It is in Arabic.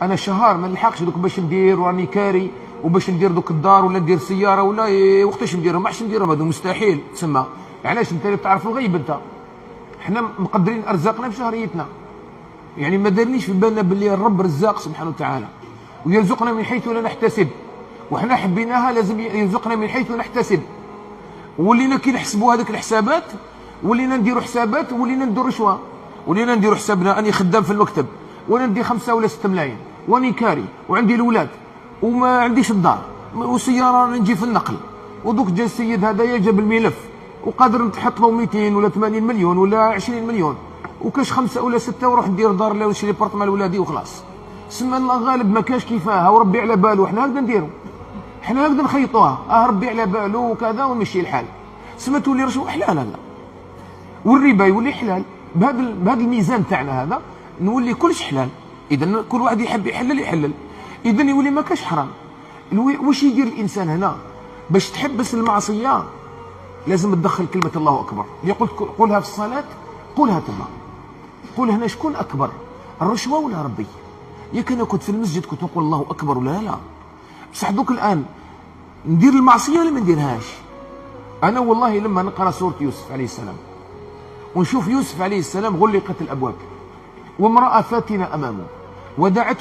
انا شهر ما نلحقش دوك باش ندير راني كاري وباش ندير دوك الدار ولا ندير سياره ولا وقتاش نديرهم؟ ما عادش نديرهم هذو مستحيل تسمى. علاش؟ انت اللي بتعرف الغيب انت. احنا مقدرين ارزاقنا بشهريتنا، يعني ما دارنيش في بالنا باللي الرب رزاق سبحانه وتعالى ويرزقنا من حيث لا نحتسب، وحنا حبيناها لازم يرزقنا من حيث نحتسب. ولينا كي نحسبوا هذيك الحسابات، ولينا نديروا حسابات، ولينا نديروا رشوه، ولينا نديروا حسابنا اني خدام في المكتب وانا ندي 5 ولا 6 ملايين واني كاري وعندي الاولاد وما عنديش الدار وسياره نجي في النقل، ودوك جا السيد هذايا جاب الملف وقادر نتحط له 200 ولا 80 مليون ولا 20 مليون وكاش 5 ولا 6 وروح ندير دار ولا نشري بارطمان لولادي وخلاص. سما الله غالب ما كاش كيفاها وربي على باله. حنا هكذا نديروا، حنا هكذا نخيطوها، ربي على باله وكذا ونمشي الحال. سما تولي رشوه حلال هذا، والربا يولي حلال. بهذا الميزان تاعنا هذا نولي كلش حلال. اذا كل واحد يحب يحلل يحلل، اذا يولي ما كاش حرام. واش يدير الانسان هنا باش تحبس المعصيه؟ لازم تدخل كلمه الله اكبر. يقول قولها في الصلاه، قولها تما، قول هنا شكون اكبر، الرشوه ولا ربي؟ ياك انا كنت في المسجد كنت نقول الله اكبر ولا لا، بصح دوك الان ندير المعصيه ولا ما نديرهاش؟ انا والله لما نقرا سوره يوسف عليه السلام ونشوف يوسف عليه السلام غلقت الابواب وامراه فاتنه امامه ودعته